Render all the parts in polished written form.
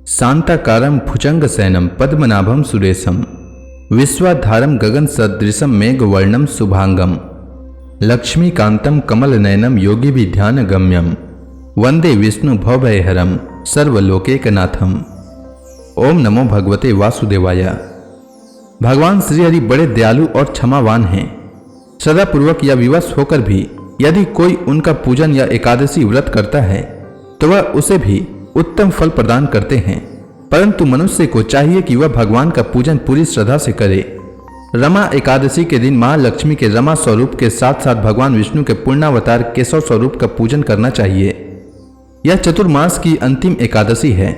शांताकारं भुजंगशयनं पद्मनाभं सुरेशं विश्वाधारं गगनसदृशं मेघवर्णं शुभांगं लक्ष्मीकान्तं कमलनयनं योगिभिध्यानगम्यं वंदे विष्णु भवभयहरं सर्वलोकैकनाथम। ओम नमो भगवते वासुदेवाय। भगवान श्री हरि बड़े दयालु और क्षमावान हैं। सदापूर्वक या विवश होकर भी यदि कोई उनका पूजन या एकादशी व्रत करता है तो वह उसे भी उत्तम फल प्रदान करते हैं, परंतु मनुष्य को चाहिए कि वह भगवान का पूजन पूरी श्रद्धा से करे। रमा एकादशी के दिन महालक्ष्मी के रमा स्वरूप के साथ साथ भगवान विष्णु के पूर्णावतार केशव स्वरूप का पूजन करना चाहिए। यह चतुर्मास की अंतिम एकादशी है।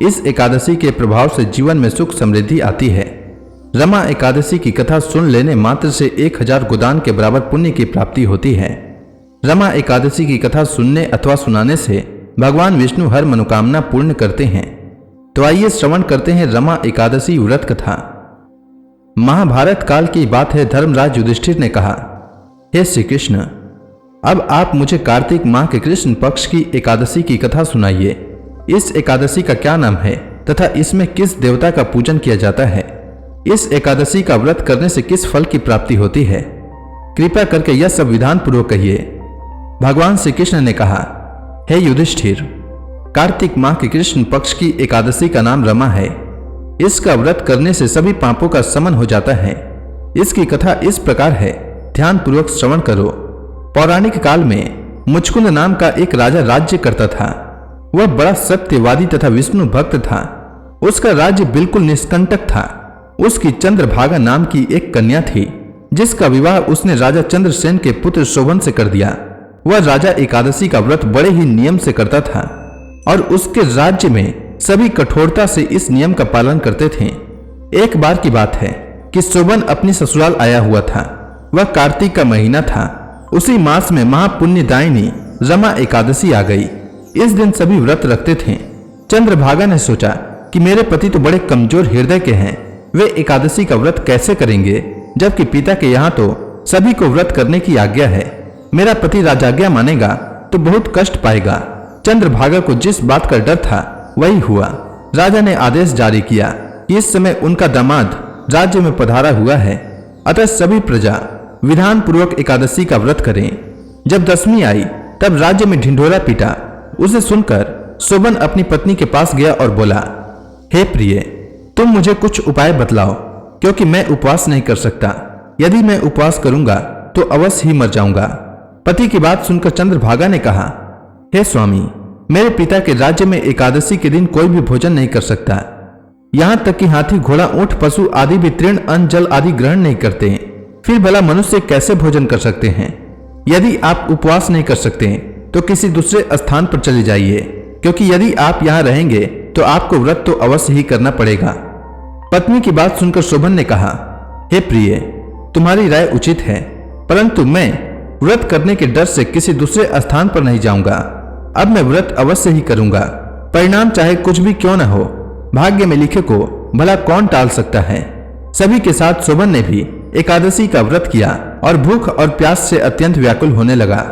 इस एकादशी के प्रभाव से जीवन में सुख समृद्धि आती है। रमा एकादशी की कथा सुन लेने मात्र से 1000 गोदान के बराबर पुण्य की प्राप्ति होती है। रमा एकादशी की कथा सुनने अथवा सुनाने से भगवान विष्णु हर मनोकामना पूर्ण करते हैं। तो आइए श्रवण करते हैं रमा एकादशी व्रत कथा। महाभारत काल की बात है। धर्मराज युधिष्ठिर ने कहा, हे श्री कृष्ण, अब आप मुझे कार्तिक माह के कृष्ण पक्ष की एकादशी की कथा सुनाइए। इस एकादशी का क्या नाम है तथा इसमें किस देवता का पूजन किया जाता है? इस एकादशी का व्रत करने से किस फल की प्राप्ति होती है? कृपया करके यह सब विधान पूर्वक कहिए। भगवान श्री कृष्ण ने कहा, हे युधिष्ठिर, कार्तिक माह के कृष्ण पक्ष की एकादशी का नाम रमा है। इसका व्रत करने से सभी पापों का शमन हो जाता है। इसकी कथा इस प्रकार है, ध्यान पूर्वक श्रवण करो। पौराणिक काल में मुचकुंद नाम का एक राजा राज्य करता था। वह बड़ा सत्यवादी तथा विष्णु भक्त था। उसका राज्य बिल्कुल निष्कंटक था। उसकी चंद्रभागा नाम की एक कन्या थी, जिसका विवाह उसने राजा चंद्रसेन के पुत्र शोभन से कर दिया। वह राजा एकादशी का व्रत बड़े ही नियम से करता था और उसके राज्य में सभी कठोरता से इस नियम का पालन करते थे। एक बार की बात है कि शोभन अपनी ससुराल आया हुआ था। वह कार्तिक का महीना था। उसी मास में महापुण्यदायिनी रमा एकादशी आ गई। इस दिन सभी व्रत रखते थे। चंद्रभागा ने सोचा कि मेरे पति तो बड़े कमजोर हृदय के हैं, वे एकादशी का व्रत कैसे करेंगे, जबकि पिता के यहाँ तो सभी को व्रत करने की आज्ञा है। मेरा पति राजाज्ञा मानेगा तो बहुत कष्ट पाएगा। चंद्रभागा को जिस बात का डर था वही हुआ। राजा ने आदेश जारी किया कि इस समय उनका दामाद राज्य में पधारा हुआ है, अतः सभी प्रजा विधान पूर्वक एकादशी का व्रत करें। जब दशमी आई तब राज्य में ढिंढोरा पीटा। उसे सुनकर शोभन अपनी पत्नी के पास गया और बोला, हे प्रिय, तुम मुझे कुछ उपाय बतलाओ, क्योंकि मैं उपवास नहीं कर सकता। यदि मैं उपवास करूंगा तो अवश्य ही मर जाऊंगा। पति की बात सुनकर चंद्रभागा ने कहा, हे स्वामी, मेरे पिता के राज्य में एकादशी के दिन कोई भी भोजन नहीं कर सकता। यहाँ तक कि हाथी, घोड़ा, ऊंट, पशु आदि भी तृण, अन्न, जल आदि ग्रहण नहीं करते। फिर भला मनुष्य कैसे भोजन कर सकते हैं? यदि आप उपवास नहीं कर सकते तो किसी दूसरे स्थान पर चले जाइए, क्योंकि यदि आप यहाँ रहेंगे तो आपको व्रत तो अवश्य ही करना पड़ेगा। पत्नी की बात सुनकर शोभन ने कहा, हे प्रिय, तुम्हारी राय उचित है, परंतु मैं व्रत करने के डर से किसी दूसरे स्थान पर नहीं जाऊंगा। अब मैं व्रत अवश्य ही करूंगा। परिणाम चाहे कुछ भी क्यों न हो, भाग्य में लिखे को भला कौन टाल सकता है। सभी के साथ शोभन ने भी एकादशी का व्रत किया और भूख और प्यास से अत्यंत व्याकुल होने लगा।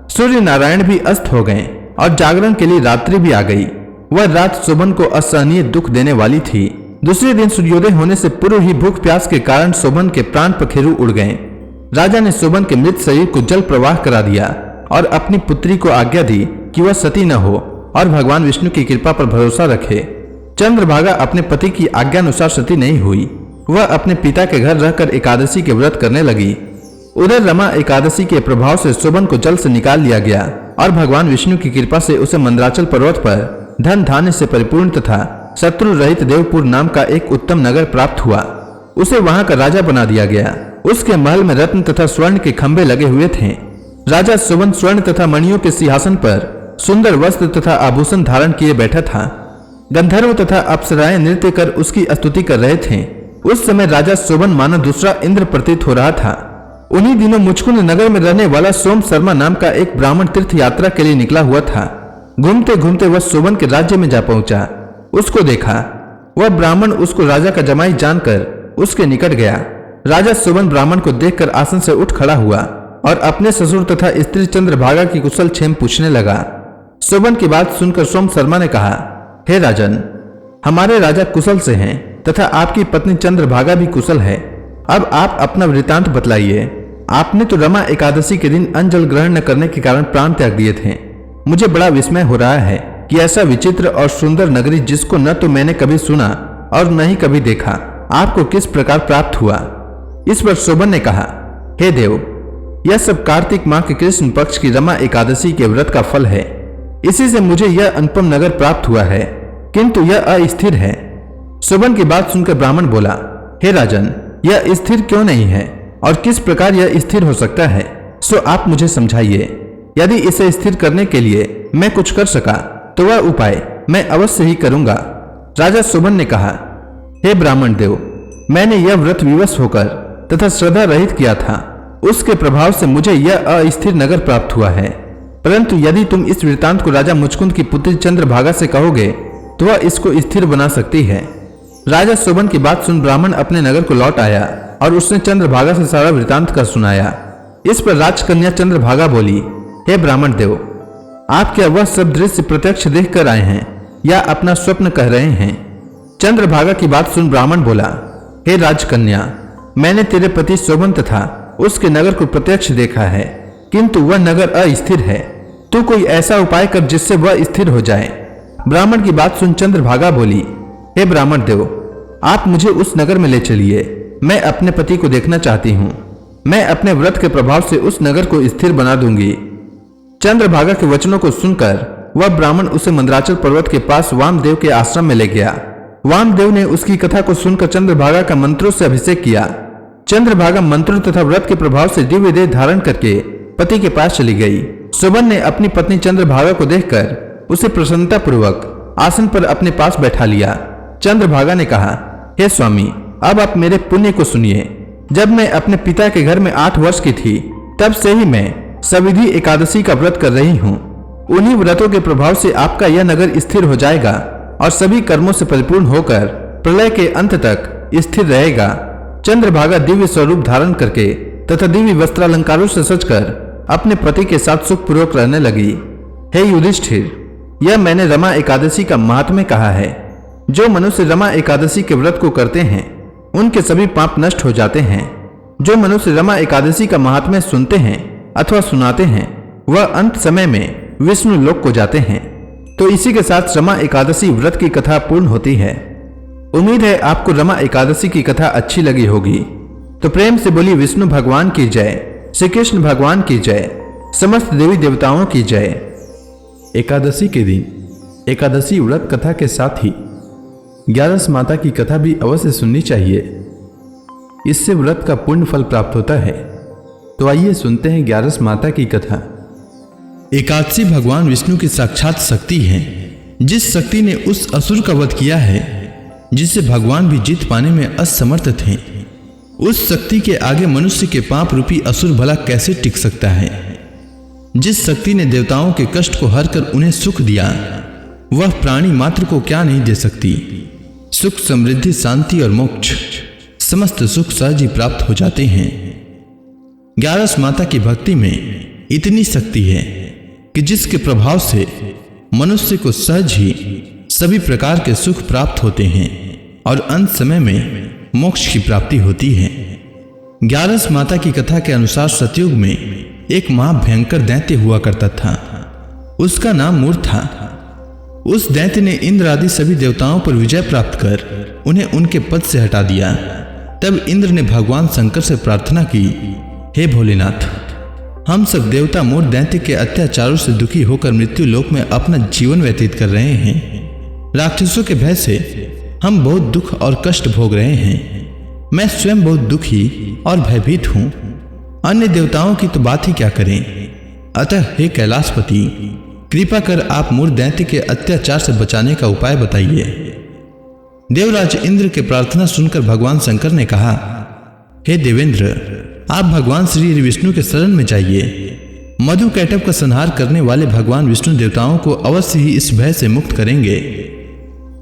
सूर्य नारायण भी अस्त हो गए और जागरण के लिए रात्रि भी आ गई। वह रात शोभन को असहनीय दुख देने वाली थी। दूसरे दिन सूर्योदय होने से पूर्व ही भूख प्यास के कारण शोभन के प्राण पखेरु उड़ गए। राजा ने शोभन के मृत शरीर को जल प्रवाह करा दिया और अपनी पुत्री को आज्ञा दी कि वह सती न हो और भगवान विष्णु की कृपा पर भरोसा रखे। चंद्रभागा अपने पति की आज्ञानुसार सती नहीं हुई। वह अपने पिता के घर रहकर एकादशी के व्रत करने लगी। उधर रमा एकादशी के प्रभाव से शोभन को जल से निकाल लिया गया और भगवान विष्णु की कृपा से उसे मंदराचल पर्वत पर धन धान्य से परिपूर्ण तथा शत्रु रहित देवपुर नाम का एक उत्तम नगर प्राप्त हुआ। उसे वहां का राजा बना दिया गया। उसके महल में रत्न तथा स्वर्ण के खंभे लगे हुए थे। राजा शोभन स्वर्ण तथा मणियों के सिंहासन पर सुंदर वस्त्र तथा आभूषण धारण किए बैठा था। गंधर्व तथा अप्सराएं नृत्य कर उसकी स्तुति कर रहे थे। उस समय राजा शोभन मानो दूसरा इंद्र प्रतीत हो रहा था। उन्हीं दिनों मुचकुंद नगर में रहने वाला सोम शर्मा नाम का एक ब्राह्मण तीर्थ यात्रा के लिए निकला हुआ था। घूमते घूमते वह शोभन के राज्य में जा पहुंचा। उसको देखा। वह ब्राह्मण उसको राजा का जमाई जानकर उसके निकट गया। राजा शोभन ब्राह्मण को देखकर आसन से उठ खड़ा हुआ और अपने ससुर तथा स्त्री चंद्रभागा की कुशल क्षेम पूछने लगा। शोभन की बात सुनकर सोम शर्मा ने कहा, हे राजन, हमारे राजा कुशल से हैं तथा आपकी पत्नी चंद्रभागा भी कुशल है। अब आप अपना वृतांत बतलाइए। आपने तो रमा एकादशी के दिन अन्न जल ग्रहण न करने के कारण प्राण त्याग दिए थे। मुझे बड़ा विस्मय हो रहा है कि ऐसा विचित्र और सुंदर नगरी, जिसको न तो मैंने कभी सुना और न ही कभी देखा, आपको किस प्रकार प्राप्त हुआ। इस पर शोभन ने कहा, हे देव, यह सब कार्तिक माह के कृष्ण पक्ष की रमा एकादशी के व्रत का फल है। इसी से मुझे यह अनुपम नगर प्राप्त हुआ है, किंतु यह अस्थिर है। शोभन की बात सुनकर ब्राह्मण बोला, हे राजन, यह स्थिर क्यों नहीं है और किस प्रकार यह स्थिर हो सकता है, सो आप मुझे समझाइए। यदि इसे स्थिर करने के लिए मैं कुछ कर सका तो वह उपाय मैं अवश्य ही करूंगा। राजा शोभन ने कहा, हे ब्राह्मण देव, मैंने यह व्रत विवश होकर तथा श्रद्धा रहित किया था। उसके प्रभाव से मुझे यह अस्थिर नगर प्राप्त हुआ है। परंतु यदि तुम इस वृतांत को राजा मुचकुंद की पुत्री चंद्रभागा से कहोगे तो वह इसको स्थिर बना सकती है। राजा शोभन की बात सुन ब्राह्मण अपने नगर को लौट आया और उसने चंद्रभागा से सारा वृतांत कर सुनाया। इस पर राजकन्या चंद्रभागा बोली, हे ब्राह्मण देव, आप क्या वह सब दृश्य प्रत्यक्ष देख कर आए हैं या अपना स्वप्न कह रहे हैं। चंद्रभागा की बात सुन ब्राह्मण बोला, हे राजकन्या, मैंने तेरे पति शोभन तथा उसके नगर को प्रत्यक्ष देखा है, किंतु वह नगर अस्थिर है। तू कोई ऐसा उपाय कर जिससे वह स्थिर हो जाए। ब्राह्मण की बात सुन चंद्रभागा बोली, हे ब्राह्मण देव, आप मुझे उस नगर में ले चलिए। मैं अपने पति को देखना चाहती हूँ। मैं अपने व्रत के प्रभाव से उस नगर को स्थिर बना दूंगी। चंद्रभागा के वचनों को सुनकर वह ब्राह्मण उसे मंदराचल पर्वत के पास वामदेव के आश्रम में ले गया। वामदेव ने उसकी कथा को सुनकर चंद्रभागा का मंत्रों से अभिषेक किया। चंद्रभागा मंत्रों तथा व्रत के प्रभाव से दिव्य देह धारण करके पति के पास चली गई। शोभन ने अपनी पत्नी चंद्रभागा को देखकर उसे प्रसन्नता पूर्वक आसन पर अपने पास बैठा लिया। चंद्रभागा ने कहा, हे स्वामी, अब आप मेरे पुण्य को सुनिए। जब मैं अपने पिता के घर में 8 वर्ष की थी, तब से ही मैं सविधि एकादशी का व्रत कर रही हूँ। उन्हीं व्रतों के प्रभाव से आपका यह नगर स्थिर हो जाएगा और सभी कर्मों से परिपूर्ण होकर प्रलय के अंत तक स्थिर रहेगा। चंद्रभागा दिव्य स्वरूप धारण करके तथा दिव्य वस्त्रालंकारों से सजकर अपने पति के साथ सुखपूर्वक रहने लगी। हे युधिष्ठिर, यह मैंने रमा एकादशी का महात्म्य कहा है। जो मनुष्य रमा एकादशी के व्रत को करते हैं उनके सभी पाप नष्ट हो जाते हैं। जो मनुष्य रमा एकादशी का महात्म्य सुनते हैं अथवा सुनाते हैं वह अंत समय में विष्णु लोक को जाते हैं। तो इसी के साथ रमा एकादशी व्रत की कथा पूर्ण होती है। उम्मीद है आपको रमा एकादशी की कथा अच्छी लगी होगी। तो प्रेम से बोली विष्णु भगवान की जय, श्री कृष्ण भगवान की जय, समस्त देवी देवताओं की जय। एकादशी के दिन एकादशी व्रत कथा के साथ ही 11 माता की कथा भी अवश्य सुननी चाहिए। इससे व्रत का पुण्य फल प्राप्त होता है। तो आइए सुनते हैं 11 माता की कथा। एकादशी भगवान विष्णु की साक्षात शक्ति है। जिस शक्ति ने उस असुर का वध किया है जिसे भगवान भी जीत पाने में असमर्थ थे, उस शक्ति के आगे मनुष्य के पाप रूपी असुर भला कैसे टिक सकता है। जिस शक्ति ने देवताओं के कष्ट को हर कर उन्हें सुख दिया, वह प्राणी मात्र को क्या नहीं दे सकती। सुख, समृद्धि, शांति और मोक्ष समस्त सुख सहज ही प्राप्त हो जाते हैं। 11 माता की भक्ति में इतनी शक्ति है कि जिसके प्रभाव से मनुष्य को सहज ही सभी प्रकार के सुख प्राप्त होते हैं और अंत समय में मोक्ष की प्राप्ति होती है। 11 माता की कथा के अनुसार सतयुग में एक महाभयंकर दैत्य हुआ करता था। उसका नाम मूर था। उस दैत्य ने इंद्र आदि सभी देवताओं पर विजय प्राप्त कर उन्हें उनके पद से हटा दिया। तब इंद्र ने भगवान शंकर से प्रार्थना की, हे भोलेनाथ, हम सब देवता मूर दैत्य के अत्याचारों से दुखी होकर मृत्यु लोक में अपना जीवन व्यतीत कर रहे हैं। राक्षसों के भय से हम बहुत दुख और कष्ट भोग रहे हैं। मैं स्वयं बहुत दुखी और भयभीत हूं। अन्य देवताओं की तो बात ही क्या करें। अतः हे कैलाशपति, कृपा कर आप मूर दैत्य के अत्याचार से बचाने का उपाय बताइए। देवराज इंद्र के प्रार्थना सुनकर भगवान शंकर ने कहा, हे देवेंद्र, आप भगवान श्री विष्णु के शरण में जाइए। मधु कैटभ का संहार करने वाले भगवान विष्णु देवताओं को अवश्य ही इस भय से मुक्त करेंगे।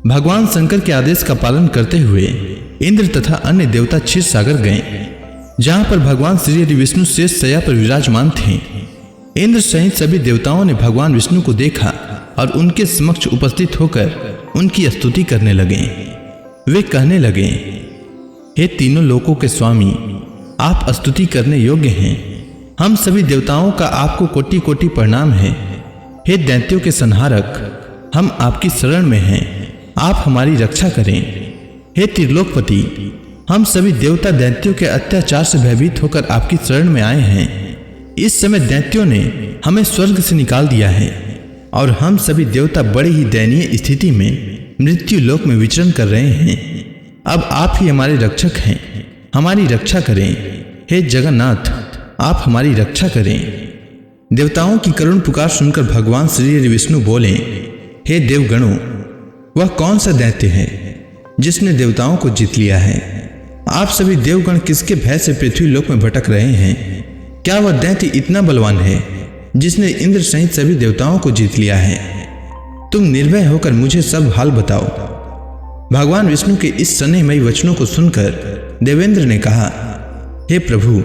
भगवान शंकर के आदेश का पालन करते हुए इंद्र तथा अन्य देवता क्षीर सागर गए, जहां पर भगवान श्री विष्णु शेष शैया पर विराजमान थे। इंद्र सहित सभी देवताओं ने भगवान विष्णु को देखा और उनके समक्ष उपस्थित होकर उनकी स्तुति करने लगे। वे कहने लगे, हे तीनों लोकों के स्वामी, आप स्तुति करने योग्य हैं। हम सभी देवताओं का आपको कोटि कोटि प्रणाम है। हे दैत्यों के संहारक, हम आपकी शरण में हैं, आप हमारी रक्षा करें। हे त्रिलोकपति, हम सभी देवता दैत्यों के अत्याचार से भयभीत होकर आपकी शरण में आए हैं। इस समय दैत्यों ने हमें स्वर्ग से निकाल दिया है और हम सभी देवता बड़ी ही दयनीय स्थिति में मृत्यु लोक में विचरण कर रहे हैं। अब आप ही हमारे रक्षक हैं, हमारी रक्षा करें। हे जगन्नाथ, आप हमारी रक्षा करें। देवताओं की करुण पुकार सुनकर भगवान श्री हरि विष्णु बोले, हे देवगणों, वह कौन सा दैत्य है जिसने देवताओं को जीत लिया है? आप सभी देवगण किसके भय से पृथ्वी लोक में भटक रहे हैं? क्या वह दैत्य इतना बलवान है जिसने इंद्र सहित सभी देवताओं को जीत लिया है? तुम निर्भय होकर मुझे सब हाल बताओ। भगवान विष्णु के इस स्नेहमयी वचनों को सुनकर देवेंद्र ने कहा, हे प्रभु,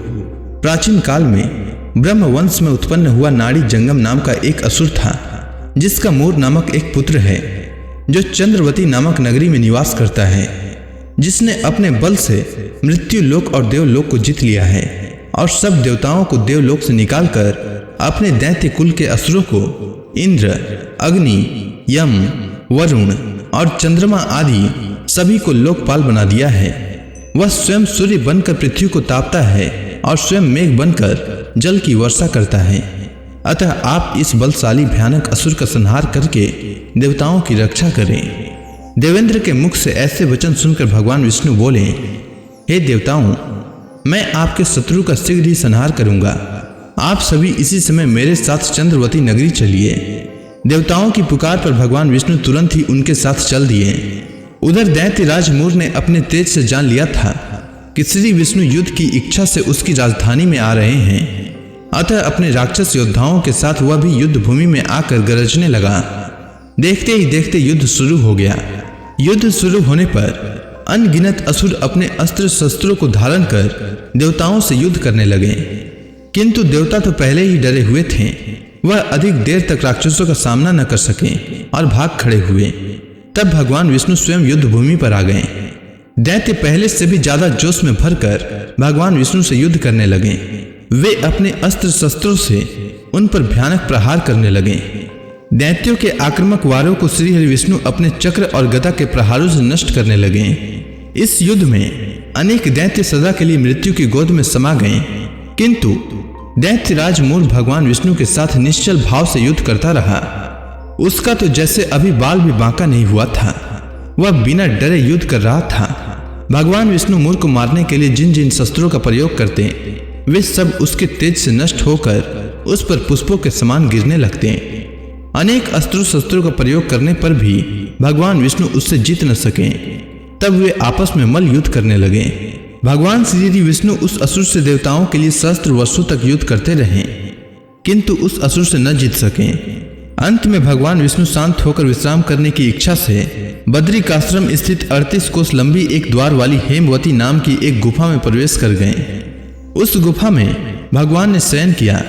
प्राचीन काल में ब्रह्म वंश में उत्पन्न हुआ नाड़ी जंगम नाम का एक असुर था, जिसका मूर नामक एक पुत्र है, जो चंद्रवती नामक नगरी में निवास करता है, जिसने अपने बल से मृत्यु लोक और देवलोक को जीत लिया है और सब देवताओं को देवलोक से निकालकर अपने दैत्य कुल के असुरों को इंद्र, अग्नि, यम, वरुण और चंद्रमा आदि सभी को लोकपाल बना दिया है। वह स्वयं सूर्य बनकर पृथ्वी को तापता है और स्वयं मेघ बनकर जल की वर्षा करता है। अतः आप इस बलशाली भयानक असुर का संहार करके देवताओं की रक्षा करें। देवेंद्र के मुख से ऐसे वचन सुनकर भगवान विष्णु बोले, हे देवताओं, मैं आपके शत्रु का शीघ्र ही संहार करूंगा। आप सभी इसी समय मेरे साथ चंद्रवती नगरी चलिए। देवताओं की पुकार पर भगवान विष्णु तुरंत ही उनके साथ चल दिए। उधर दैत्य राज मूर ने अपने तेज से जान लिया था कि श्री विष्णु युद्ध की इच्छा से उसकी राजधानी में आ रहे हैं। अतः अपने राक्षस योद्धाओं के साथ वह भी युद्ध भूमि में आकर गरजने लगा। देखते ही देखते युद्ध शुरू हो गया। युद्ध शुरू होने पर अनगिनत असुर अपने अस्त्र शस्त्रों को धारण कर देवताओं से युद्ध करने लगे, किंतु देवता तो पहले ही डरे हुए थे। वह अधिक देर तक राक्षसों का सामना न कर सके और भाग खड़े हुए। तब भगवान विष्णु स्वयं युद्ध भूमि पर आ गए। दैत्य पहले से भी ज्यादा जोश में भरकर भगवान विष्णु से युद्ध करने लगे। वे अपने अस्त्र शस्त्रों से उन पर भयानक प्रहार करने लगे। दैत्यों के आक्रामक वारों को श्री हरि विष्णु अपने चक्र और गदा के प्रहारों से नष्ट करने लगे। इस युद्ध में अनेक दैत्य सदा के लिए मृत्यु की गोद में समा गए, किंतु दैत्यराज मूर भगवान विष्णु के साथ निश्चल भाव से युद्ध करता रहा। उसका तो जैसे अभी बाल भी बांका नहीं हुआ था। वह बिना डरे युद्ध कर रहा था। भगवान विष्णु मूर को मारने के लिए जिन जिन शस्त्रों का प्रयोग करते, वे सब उसके तेज से नष्ट होकर उस पर पुष्पों के समान गिरने लगते। अनेक अस्त्र शस्त्रों का प्रयोग करने पर भी भगवान विष्णु उससे जीत न सके। तब वे आपस में मल्ल युद्ध करने लगे। भगवान श्री विष्णु उस असुर से देवताओं के लिए सहस्त्र वर्षों तक युद्ध करते रहे, किंतु उस असुर से न जीत सके। अंत में भगवान विष्णु शांत होकर विश्राम करने की इच्छा से बद्रिकाश्रम स्थित 38 कोस लंबी एक द्वार वाली हेमवती नाम की एक गुफा में प्रवेश कर गए। उस गुफा में भगवान ने शयन किया।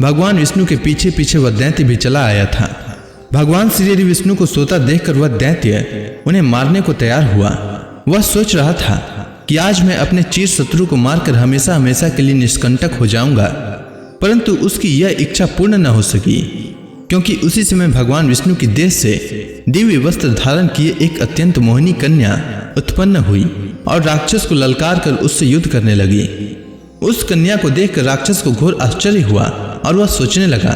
भगवान विष्णु के पीछे पीछे वह दैत्य भी चला आया था। भगवान श्री हरि विष्णु को सोता देखकर वह दैत्य उन्हें मारने को तैयार हुआ। वह सोच रहा था कि आज मैं अपने चीर शत्रु को मारकर हमेशा हमेशा के लिए निष्कंटक हो जाऊंगा, परंतु उसकी यह इच्छा पूर्ण न हो सकी, क्योंकि उसी समय भगवान विष्णु की देह से दिव्य वस्त्र धारण किए एक अत्यंत मोहिनी कन्या उत्पन्न हुई और राक्षस को ललकार कर उससे युद्ध करने लगी। उस कन्या को देखकर राक्षस को घोर आश्चर्य हुआ और वह सोचने लगा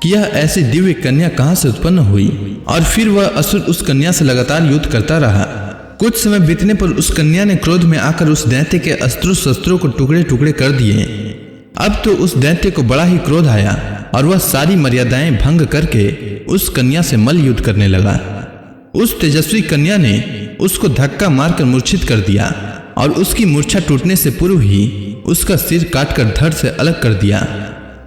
कि यह ऐसी दिव्य कन्या कहां से उत्पन्न हुई, और फिर वह असुर उस कन्या से लगातार युद्ध करता रहा। कुछ समय बीतने पर उस कन्या ने क्रोध में आकर उस दैत्य के अस्त्रों शस्त्रों को टुकड़े टुकड़े कर दिए। अब तो उस दैत्य को बड़ा ही क्रोध आया और वह सारी मर्यादाएं भंग करके उस कन्या से मल्ल युद्ध करने लगा। उस तेजस्वी कन्या ने उसको धक्का मारकर मूर्छित कर दिया और उसकी मूर्छा टूटने से पूर्व ही उसका सिर काटकर धड़ से अलग कर दिया।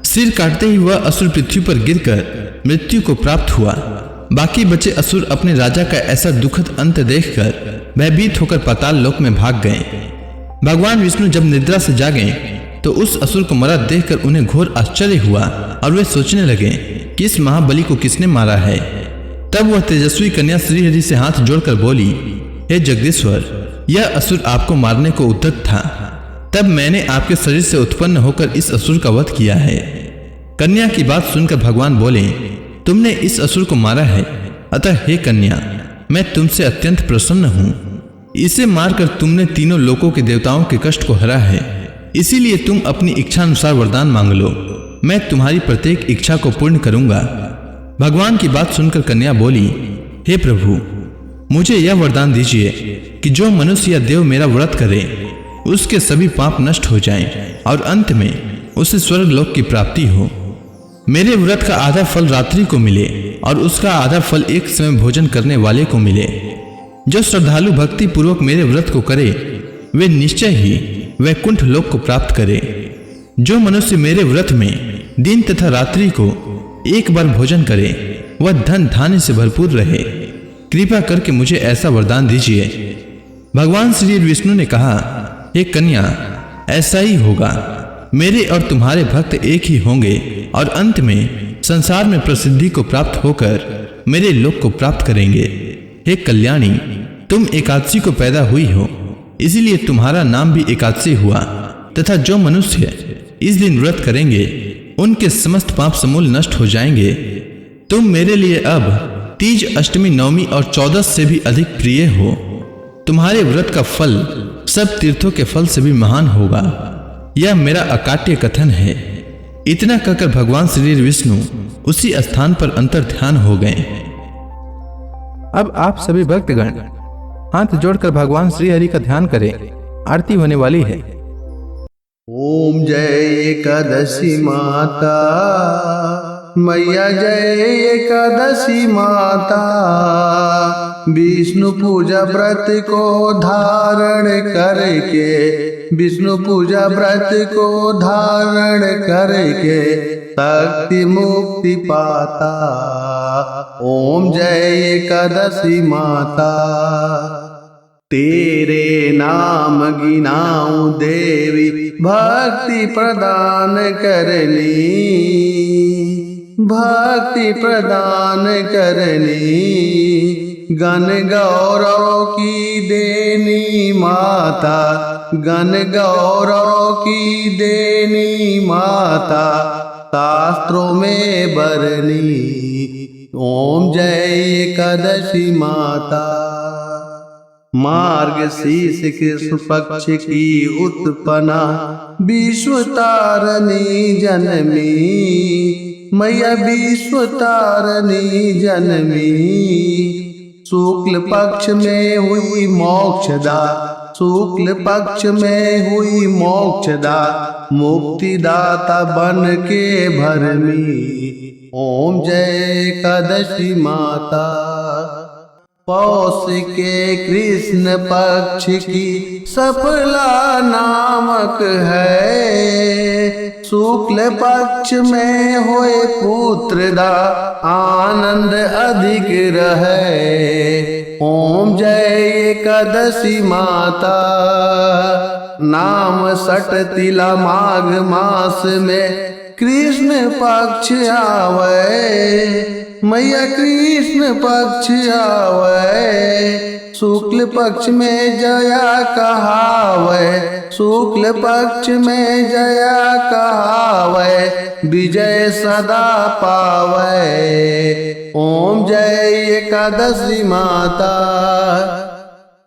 सिर काटते ही वह असुर पृथ्वी पर गिरकर मृत्यु को प्राप्त हुआ। बाकी बचे असुर अपने राजा का ऐसा दुखद अंत देखकर भयभीत होकर पाताल लोक में भाग गए। भगवान विष्णु जब निद्रा से जागे तो उस असुर को मरा देखकर उन्हें घोर आश्चर्य हुआ और वे सोचने लगे कि इस महाबली को किसने मारा है। तब वह तेजस्वी कन्या श्रीहरि से हाथ जोड़कर बोली, हे जगदीश्वर, यह असुर आपको मारने को उद्यत था, तब मैंने आपके शरीर से उत्पन्न होकर इस असुर का वध किया है। कन्या की बात सुनकर भगवान बोले, तुमने इस असुर को मारा है, अतः हे कन्या, मैं तुमसे अत्यंत प्रसन्न हूँ। इसे मारकर तुमने तीनों लोकों के देवताओं के कष्ट को हरा है, इसीलिए तुम अपनी इच्छा अनुसार वरदान मांग लो, मैं तुम्हारी प्रत्येक इच्छा को पूर्ण करूंगा। भगवान की बात सुनकर कन्या बोली, हे प्रभु, मुझे यह वरदान दीजिए कि जो मनुष्य या देव मेरा व्रत करे उसके सभी पाप नष्ट हो जाएं और अंत में उसे स्वर्ग लोक की प्राप्ति हो। मेरे व्रत का आधा फल रात्रि को मिले और उसका आधा फल एक समय भोजन करने वाले को मिले। जो श्रद्धालु भक्ति पूर्वक मेरे व्रत को करे वे निश्चय ही वैकुंठ लोक को प्राप्त करे। जो मनुष्य मेरे व्रत में दिन तथा रात्रि को एक बार भोजन करे वह धन धान्य से भरपूर रहे। कृपा करके मुझे ऐसा वरदान दीजिए। भगवान श्री विष्णु ने कहा, हे कन्या, ऐसा ही होगा। मेरे और तुम्हारे भक्त एक ही होंगे और अंत में संसार में प्रसिद्धि को प्राप्त होकर मेरे लोक को प्राप्त करेंगे। हे कल्याणी, तुम एकादशी को पैदा हुई हो, इसीलिए तुम्हारा नाम भी एकादशी हुआ। तथा जो मनुष्य इस दिन व्रत करेंगे उनके समस्त पाप समूल नष्ट हो जाएंगे। तुम मेरे लिए अब तीज, अष्टमी, नवमी और 14 से भी अधिक प्रिय हो। तुम्हारे व्रत का फल सब तीर्थों के फल से भी महान होगा। यह मेरा अकाट्य कथन है। इतना कहकर भगवान श्री विष्णु उसी स्थान पर अंतर ध्यान हो गए। अब आप सभी भक्तगण हाथ जोड़कर भगवान श्री हरि का ध्यान करें। आरती होने वाली है। ओम जय एकादशी माता, मैया जय एकादशी माता। विष्णु पूजा व्रत को धारण करके, विष्णु पूजा व्रत को धारण करके शक्ति मुक्ति पाता। ओम जय एकादशी माता। तेरे नाम गिनाऊं देवी, भक्ति प्रदान करनी, भक्ति प्रदान करनी। गण गौरव की देनी माता, गण गौरव की देनी माता। शास्त्रों में बरनी। ओम जय एकादशी माता। मार्गशीर्ष कृष्ण पक्ष की उत्पन्ना, विश्व तारणी जनमी। मैया विश्व तारणी जनमी। शुक्ल पक्ष में हुई मोक्षदा, शुक्ल पक्ष में हुई मोक्षदा। मुक्तिदाता बन के भरमी। ओम जय एकादशी माता। पौष के कृष्ण पक्ष की सफला नामक है। शुक्ल पक्ष में होए पुत्रदा, आनंद अधिक रहे। ओम जय एकादशी माता। नाम सट तिला माघ मास में कृष्ण पक्ष आवे। मैया कृष्ण पक्ष आवे। शुक्ल पक्ष में जया कहावे, शुक्ल पक्ष में जया कहावे। विजय सदा पावे। ओम जय एकादशी माता।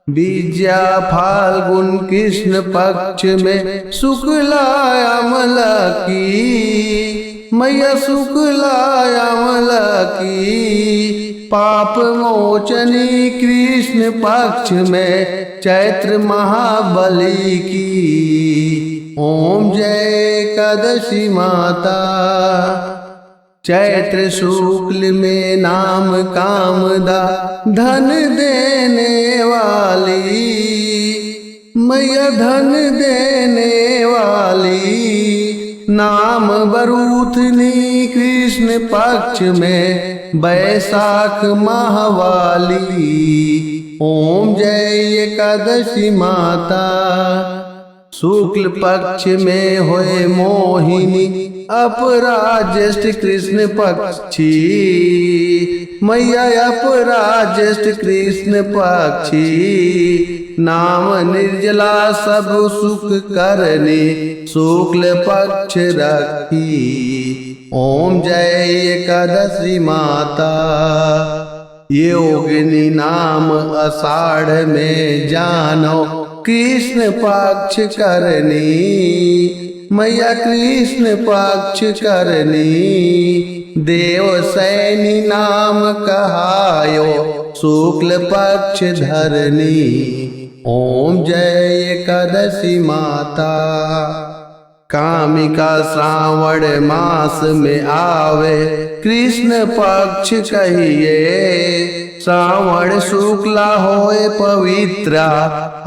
विद्या फाल्गुन कृष्ण पक्ष में शुक्ला अमला की। मैया शुक्ला अमला की। पाप मोचनी कृष्ण पक्ष में चैत्र महाबली की। ओम जय एकादशी माता। चैत्र शुक्ल में नाम कामदा, धन देने वाली। मैया धन देने वाली। नाम बरूथनी कृष्ण पक्ष में बैसाख माहवाली। ओम जय एकादशी माता। शुक्ल पक्ष में होए मोहिनी, अपराध ज्येष्ठ कृष्ण पक्षी। मैया अपराध ज्येष्ठ कृष्ण पक्षी, नाम निर्जला सब सुख करने, शुक्ल पक्ष रखी। ओम जय एकादशी माता, योगिनी नाम आषाढ़ में जानो, कृष्ण पक्ष करनी। मैया कृष्ण पक्ष करनी, देव सैनी नाम कहायो, शुक्ल पक्ष धरनी। ओम जय एकादशी माता, कामिका श्रावण मास में आवे, कृष्ण पक्ष कहिए। श्रावण शुक्ला होए पवित्र,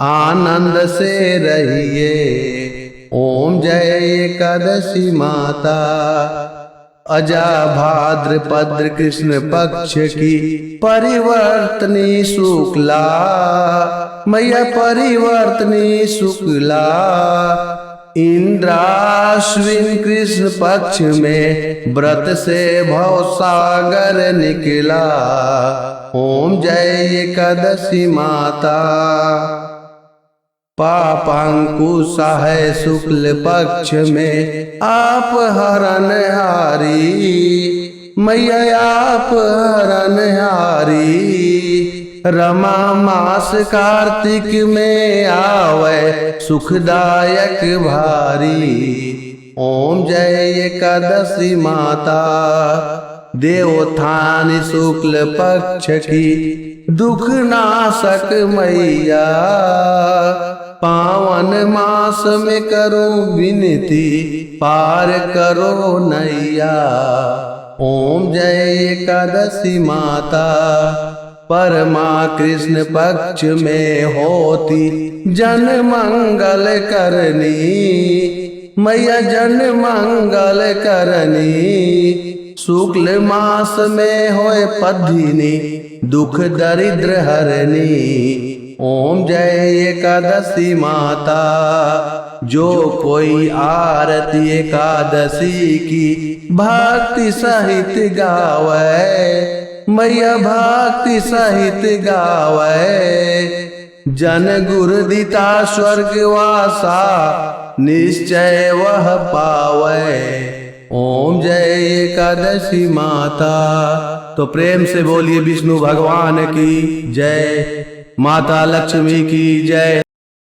आनंद से रहिए। ओम जय एकादशी माता, अजा भाद्रपद कृष्ण पक्ष की परिवर्तनी शुक्ला। मैया परिवर्तनी शुक्ला, इंद्राश्विन कृष्ण पक्ष में व्रत से भवसागर निकला। ओम जय एकादशी माता, पापांकुश है शुक्ल पक्ष में, आप हरण हारी। मैया आप हरण हारी, रमा मास कार्तिक में आवे, सुखदायक भारी। ओम जय एकादशी माता, देवोत्थान शुक्ल पक्ष की दुख नाशक मैया। पावन मास में करो विनती, पार करो नैया। ओम जय एकादशी माता, परमा कृष्ण पक्ष में होती, जन मंगल करनी। मैया जन मंगल करनी, शुक्ल मास में होए पद्धिनी, दुख दरिद्र हरनी। ओम जय एकादशी माता, जो कोई आरती एकादशी की भक्ति सहित गावे। मैया भक्ति सहित गावे, जन गुरु दिता स्वर्गवासा, निश्चय वह पावे। ओम जय एकादशी माता। तो प्रेम से बोलिए विष्णु भगवान की जय, माता लक्ष्मी की जय।